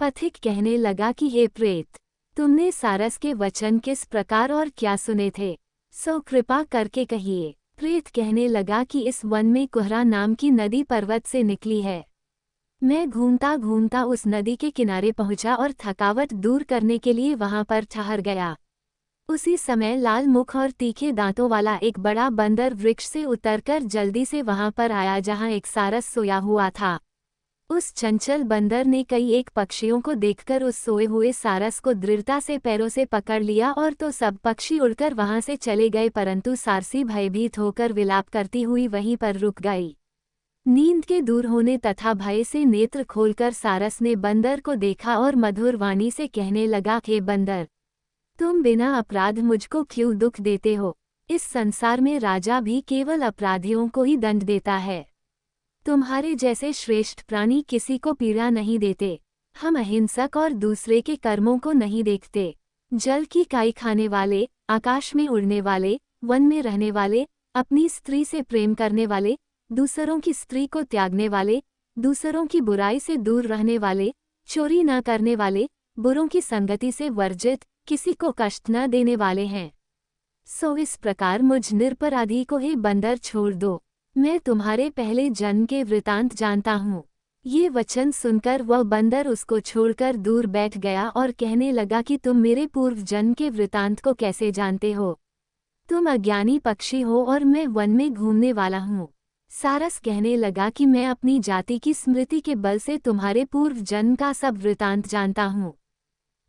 पथिक कहने लगा कि हे प्रेत, तुमने सारस के वचन किस प्रकार और क्या सुने थे, सो कृपा करके कहिए। प्रेत कहने लगा कि इस वन में कुहरा नाम की नदी पर्वत से निकली है। मैं घूमता घूमता उस नदी के किनारे पहुंचा और थकावट दूर करने के लिए वहां पर ठहर गया। उसी समय लाल मुख और तीखे दांतों वाला एक बड़ा बंदर वृक्ष से उतरकर जल्दी से वहां पर आया जहां एक सारस सोया हुआ था। उस चंचल बंदर ने कई एक पक्षियों को देखकर उस सोए हुए सारस को दृढ़ता से पैरों से पकड़ लिया और तो सब पक्षी उड़कर वहां से चले गए, परंतु सारसी भयभीत होकर विलाप करती हुई वहीं पर रुक गई। नींद के दूर होने तथा भय से नेत्र खोलकर सारस ने बंदर को देखा और मधुर वाणी से कहने लगा, हे बंदर, तुम बिना अपराध मुझको क्यों दुख देते हो? इस संसार में राजा भी केवल अपराधियों को ही दंड देता है। तुम्हारे जैसे श्रेष्ठ प्राणी किसी को पीड़ा नहीं देते। हम अहिंसक और दूसरे के कर्मों को नहीं देखते। जल की काई खाने वाले, आकाश में उड़ने वाले, वन में रहने वाले, अपनी स्त्री से प्रेम करने वाले, दूसरों की स्त्री को त्यागने वाले, दूसरों की बुराई से दूर रहने वाले, चोरी न करने वाले, बुरों की संगति से वर्जित, किसी को कष्ट न देने वाले हैं। सो इस प्रकार मुझ निरपराधी को ही बंदर छोड़ दो। मैं तुम्हारे पहले जन्म के वृतांत जानता हूँ। ये वचन सुनकर वह बंदर उसको छोड़कर दूर बैठ गया और कहने लगा कि तुम मेरे पूर्व जन्म के वृतांत को कैसे जानते हो? तुम अज्ञानी पक्षी हो और मैं वन में घूमने वाला हूँ। सारस कहने लगा कि मैं अपनी जाति की स्मृति के बल से तुम्हारे पूर्व जन्म का सब वृतांत जानता हूँ।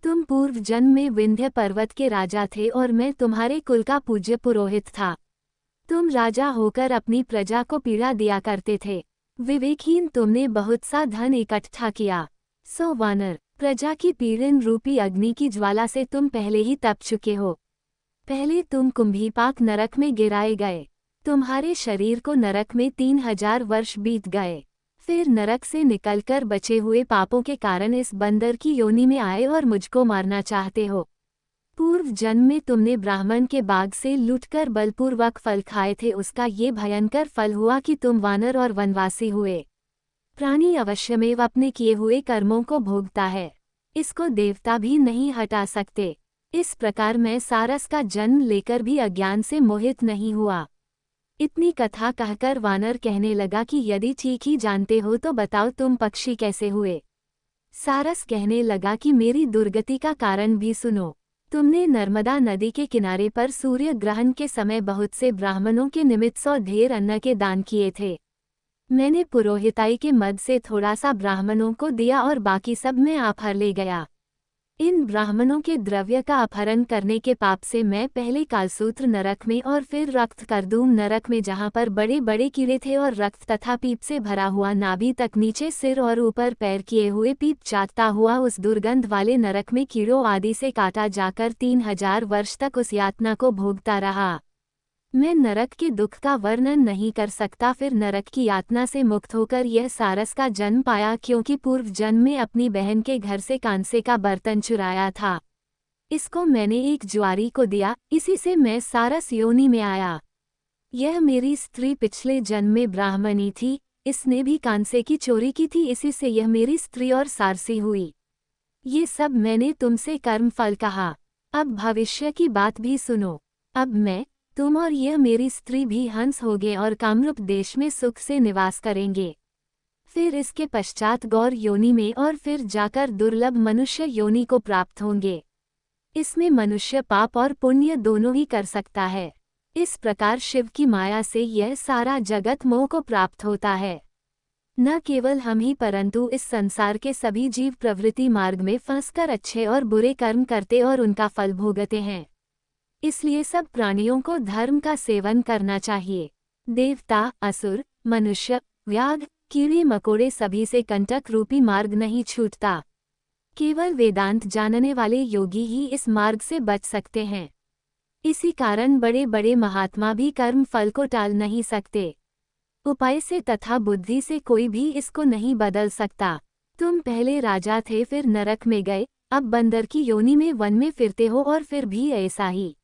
तुम पूर्व जन्म में विंध्य पर्वत के राजा थे और मैं तुम्हारे कुल का पूज्य पुरोहित था। तुम राजा होकर अपनी प्रजा को पीड़ा दिया करते थे। विवेकहीन तुमने बहुत सा धन इकट्ठा किया। सो वानर, प्रजा की पीड़न रूपी अग्नि की ज्वाला से तुम पहले ही तप चुके हो। पहले तुम कुंभीपाक नरक में गिराए गए। तुम्हारे शरीर को नरक में 3000 वर्ष बीत गए। फिर नरक से निकलकर बचे हुए पापों के कारण इस बंदर की योनि में आए और मुझको मारना चाहते हो। पूर्व जन्म में तुमने ब्राह्मण के बाग से लूटकर बलपूर्वक फल खाए थे, उसका ये भयंकर फल हुआ कि तुम वानर और वनवासी हुए। प्राणी अवश्यमेव अपने किए हुए कर्मों को भोगता है, इसको देवता भी नहीं हटा सकते। इस प्रकार मैं सारस का जन्म लेकर भी अज्ञान से मोहित नहीं हुआ। इतनी कथा कहकर वानर कहने लगा कि यदि ठीक ही जानते हो तो बताओ तुम पक्षी कैसे हुए? सारस कहने लगा कि मेरी दुर्गति का कारण भी सुनो। तुमने नर्मदा नदी के किनारे पर सूर्य ग्रहण के समय बहुत से ब्राह्मणों के निमित्त 100 ढेर अन्न के दान किए थे। मैंने पुरोहिताई के मद से थोड़ा सा ब्राह्मणों को दिया और बाकी सब मैं आप हर ले गया। इन ब्राह्मणों के द्रव्य का अपहरण करने के पाप से मैं पहले कालसूत्र नरक में और फिर रक्त करदूम नरक में, जहाँ पर बड़े बड़े कीड़े थे और रक्त तथा पीप से भरा हुआ नाभि तक नीचे सिर और ऊपर पैर किए हुए पीप चाटता हुआ उस दुर्गंध वाले नरक में कीड़ों आदि से काटा जाकर 3000 वर्ष तक उस यातना को भोगता रहा। मैं नरक के दुख का वर्णन नहीं कर सकता। फिर नरक की यातना से मुक्त होकर यह सारस का जन्म पाया, क्योंकि पूर्व जन्म में अपनी बहन के घर से कांसे का बर्तन चुराया था। इसको मैंने एक जुआरी को दिया, इसी से मैं सारस योनि में आया। यह मेरी स्त्री पिछले जन्म में ब्राह्मणी थी, इसने भी कांसे की चोरी की थी, इसी से यह मेरी स्त्री और सारसी हुई। ये सब मैंने तुमसे कर्म फल कहा। अब भविष्य की बात भी सुनो। अब मैं, तुम और यह मेरी स्त्री भी हंस होगे और कामरूप देश में सुख से निवास करेंगे। फिर इसके पश्चात गौर योनि में और फिर जाकर दुर्लभ मनुष्य योनि को प्राप्त होंगे। इसमें मनुष्य पाप और पुण्य दोनों ही कर सकता है। इस प्रकार शिव की माया से यह सारा जगत मोह को प्राप्त होता है। न केवल हम ही परंतु इस संसार के सभी जीव प्रवृत्ति मार्ग में फंसकर अच्छे और बुरे कर्म करते और उनका फल भोगते हैं। इसलिए सब प्राणियों को धर्म का सेवन करना चाहिए। देवता, असुर, मनुष्य, व्याघ, कीड़े मकोड़े सभी से कंटक रूपी मार्ग नहीं छूटता। केवल वेदांत जानने वाले योगी ही इस मार्ग से बच सकते हैं। इसी कारण बड़े बड़े महात्मा भी कर्म फल को टाल नहीं सकते। उपाय से तथा बुद्धि से कोई भी इसको नहीं बदल सकता। तुम पहले राजा थे, फिर नरक में गए, अब बंदर की योनि में वन में फिरते हो और फिर भी ऐसा ही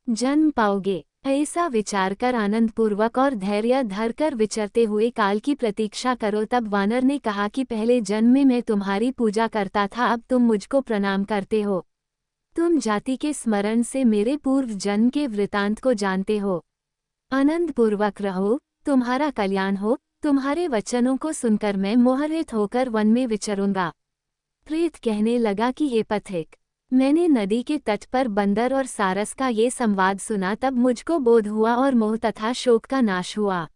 जन्म पाओगे। ऐसा विचार कर आनंदपूर्वक और धैर्य धरकर विचरते हुए काल की प्रतीक्षा करो। तब वानर ने कहा कि पहले जन्म में मैं तुम्हारी पूजा करता था, अब तुम मुझको प्रणाम करते हो। तुम जाति के स्मरण से मेरे पूर्व जन्म के वृतांत को जानते हो। आनंदपूर्वक रहो, तुम्हारा कल्याण हो। तुम्हारे वचनों को सुनकर मैं मोहित होकर वन में विचरूंगा। प्रेत कहने लगा कि हे पथिक, मैंने नदी के तट पर बंदर और सारस का ये संवाद सुना, तब मुझको बोध हुआ और मोह तथा शोक का नाश हुआ।